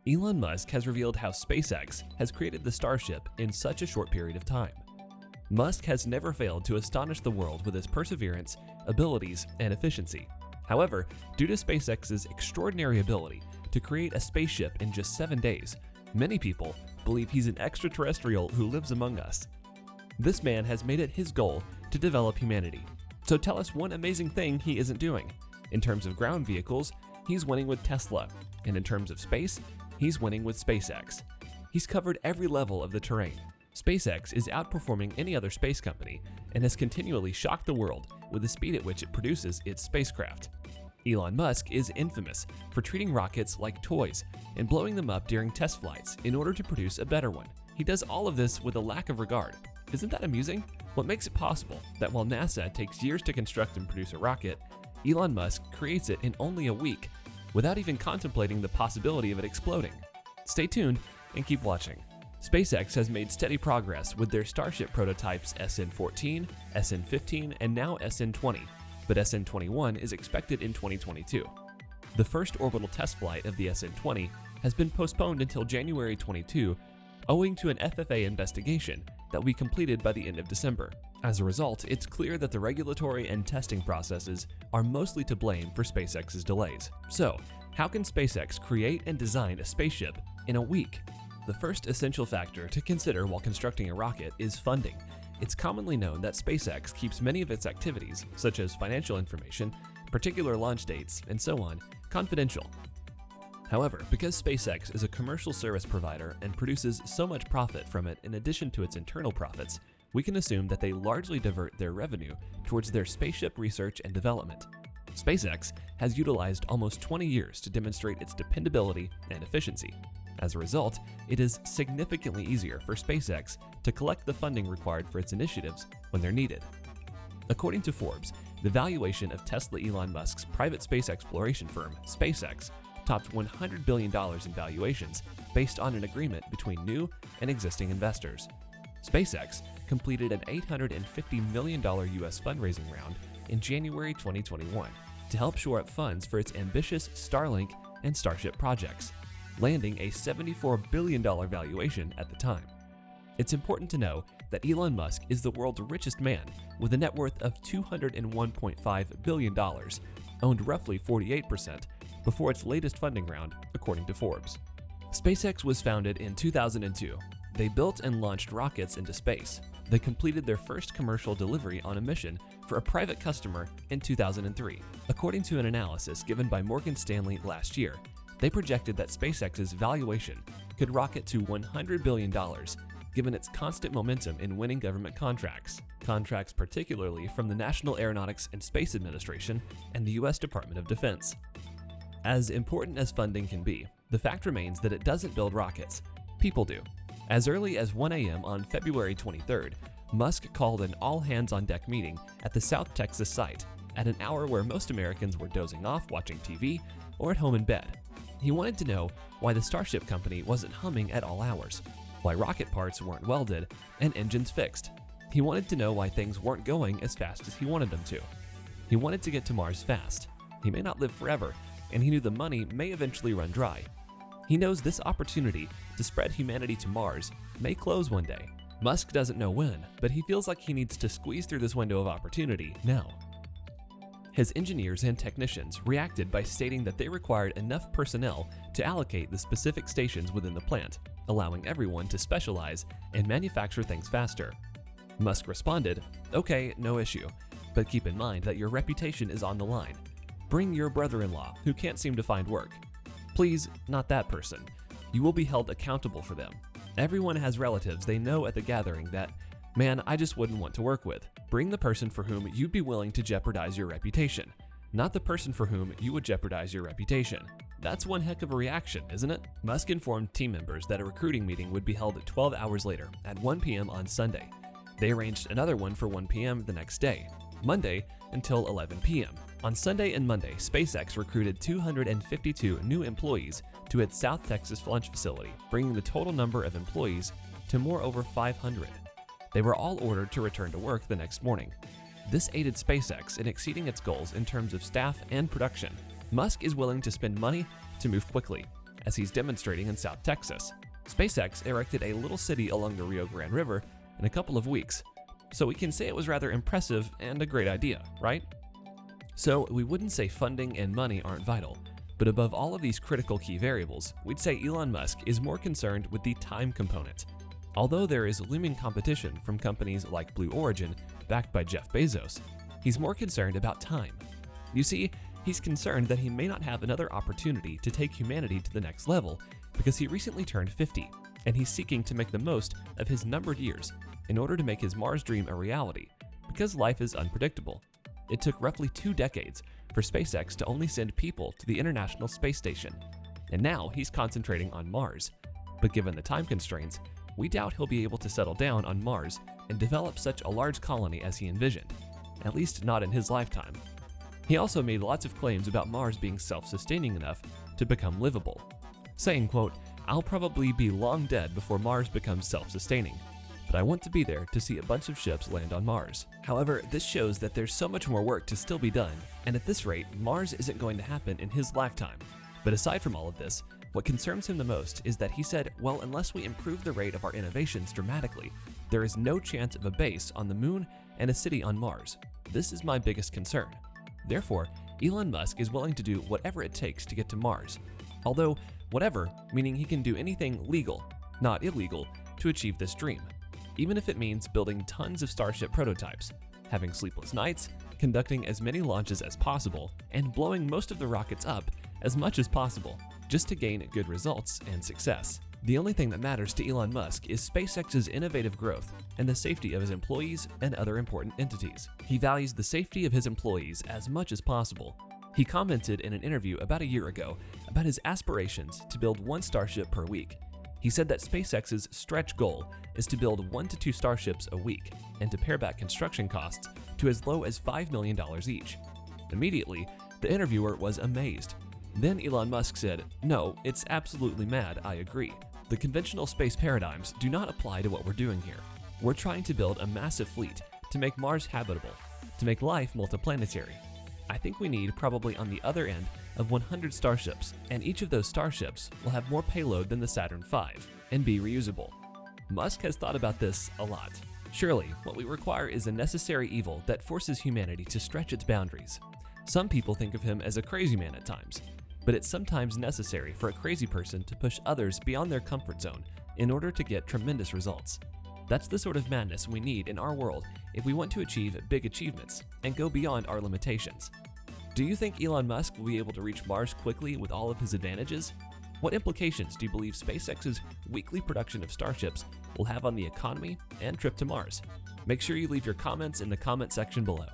Elon Musk has revealed how SpaceX has created the Starship in such a short period of time. Musk has never failed to astonish the world with his perseverance, abilities, and efficiency. However, due to SpaceX's extraordinary ability to create a spaceship in just 7 days, many people believe he's an extraterrestrial who lives among us. This man has made it his goal to develop humanity. So tell us one amazing thing he isn't doing. In terms of ground vehicles, he's winning with Tesla, and in terms of space, he's winning with SpaceX. He's covered every level of the terrain. SpaceX is outperforming any other space company and has continually shocked the world with the speed at which it produces its spacecraft. Elon Musk is infamous for treating rockets like toys and blowing them up during test flights in order to produce a better one. He does all of this with a lack of regard. Isn't that amusing? What makes it possible that while NASA takes years to construct and produce a rocket, Elon Musk creates it in only a week without even contemplating the possibility of it exploding? Stay tuned and keep watching. SpaceX has made steady progress with their Starship prototypes SN14, SN15, and now SN20, but SN21 is expected in 2022. The first orbital test flight of the SN20 has been postponed until January 22 owing to an FAA investigation that will be completed by the end of December. As a result, it's clear that the regulatory and testing processes are mostly to blame for SpaceX's delays. So, how can SpaceX create and design a spaceship in a week? The first essential factor to consider while constructing a rocket is funding. It's commonly known that SpaceX keeps many of its activities, such as financial information, particular launch dates, and so on, confidential. However, because SpaceX is a commercial service provider and produces so much profit from it in addition to its internal profits, we can assume that they largely divert their revenue towards their spaceship research and development. SpaceX has utilized almost 20 years to demonstrate its dependability and efficiency. As a result, it is significantly easier for SpaceX to collect the funding required for its initiatives when they're needed. According to Forbes, the valuation of Tesla Elon Musk's private space exploration firm, SpaceX, topped $100 billion in valuations based on an agreement between new and existing investors. SpaceX completed an $850 million US fundraising round in January 2021 to help shore up funds for its ambitious Starlink and Starship projects, landing a $74 billion valuation at the time. It's important to know that Elon Musk is the world's richest man with a net worth of $201.5 billion, owned roughly 48% before its latest funding round, according to Forbes. SpaceX was founded in 2002. They built and launched rockets into space. They completed their first commercial delivery on a mission for a private customer in 2003. According to an analysis given by Morgan Stanley last year, they projected that SpaceX's valuation could rocket to $100 billion, given its constant momentum in winning government contracts particularly from the National Aeronautics and Space Administration and the US Department of Defense. As important as funding can be, the fact remains that it doesn't build rockets. People do. As early as 1 a.m. on February 23rd, Musk called an all-hands-on-deck meeting at the South Texas site at an hour where most Americans were dozing off watching TV or at home in bed. He wanted to know why the Starship company wasn't humming at all hours, why rocket parts weren't welded and engines fixed. He wanted to know why things weren't going as fast as he wanted them to. He wanted to get to Mars fast. He may not live forever, and he knew the money may eventually run dry. He knows this opportunity to spread humanity to Mars may close one day. Musk doesn't know when, but he feels like he needs to squeeze through this window of opportunity now. His engineers and technicians reacted by stating that they required enough personnel to allocate the specific stations within the plant, allowing everyone to specialize and manufacture things faster. Musk responded, "Okay, no issue, but keep in mind that your reputation is on the line. Bring your brother-in-law who can't seem to find work. Please, not that person. You will be held accountable for them. Everyone has relatives they know at the gathering that, man, I just wouldn't want to work with. Bring the person for whom you'd be willing to jeopardize your reputation, not the person for whom you would jeopardize your reputation." That's one heck of a reaction, isn't it? Musk informed team members that a recruiting meeting would be held 12 hours later at 1 p.m. on Sunday. They arranged another one for 1 p.m. the next day, Monday until 11 p.m. On Sunday and Monday, SpaceX recruited 252 new employees to its South Texas launch facility, bringing the total number of employees to more over 500. They were all ordered to return to work the next morning. This aided SpaceX in exceeding its goals in terms of staff and production. Musk is willing to spend money to move quickly. as he's demonstrating in South Texas. SpaceX erected a little city along the Rio Grande River in a couple of weeks, so we can say it was rather impressive and a great idea, right? So we wouldn't say funding and money aren't vital, but above all of these critical key variables, we'd say Elon Musk is more concerned with the time component. Although there is looming competition from companies like Blue Origin, backed by Jeff Bezos, he's more concerned about time. You see, he's concerned that he may not have another opportunity to take humanity to the next level because he recently turned 50, and he's seeking to make the most of his numbered years in order to make his Mars dream a reality, because life is unpredictable. It took roughly 2 decades for SpaceX to only send people to the International Space Station, and now he's concentrating on Mars. But given the time constraints, we doubt he'll be able to settle down on Mars and develop such a large colony as he envisioned, at least not in his lifetime. He also made lots of claims about Mars being self-sustaining enough to become livable, saying, quote, "I'll probably be long dead before Mars becomes self-sustaining, but I want to be there to see a bunch of ships land on Mars." However, this shows that there's so much more work to still be done, and at this rate, Mars isn't going to happen in his lifetime. But aside from all of this, what concerns him the most is that he said, well, unless we improve the rate of our innovations dramatically, there is no chance of a base on the moon and a city on Mars. This is my biggest concern. Therefore, Elon Musk is willing to do whatever it takes to get to Mars. Although, whatever, meaning he can do anything legal, not illegal, to achieve this dream. Even if it means building tons of Starship prototypes, having sleepless nights, conducting as many launches as possible, and blowing most of the rockets up as much as possible, just to gain good results and success. The only thing that matters to Elon Musk is SpaceX's innovative growth and the safety of his employees and other important entities. He values the safety of his employees as much as possible. He commented in an interview about a year ago about his aspirations to build 1 Starship per week. He said that SpaceX's stretch goal is to build 1 to 2 Starships a week and to pare back construction costs to as low as $5 million each. Immediately, the interviewer was amazed. Then Elon Musk said, "No, it's absolutely mad, I agree. The conventional space paradigms do not apply to what we're doing here. We're trying to build a massive fleet to make Mars habitable, to make life multiplanetary. I think we need probably on the other end of 100 Starships, and each of those Starships will have more payload than the Saturn V and be reusable." Musk has thought about this a lot. Surely, what we require is a necessary evil that forces humanity to stretch its boundaries. Some people think of him as a crazy man at times, but it's sometimes necessary for a crazy person to push others beyond their comfort zone in order to get tremendous results. That's the sort of madness we need in our world if we want to achieve big achievements and go beyond our limitations. Do you think Elon Musk will be able to reach Mars quickly with all of his advantages? What implications do you believe SpaceX's weekly production of Starships will have on the economy and trip to Mars? Make sure you leave your comments in the comment section below.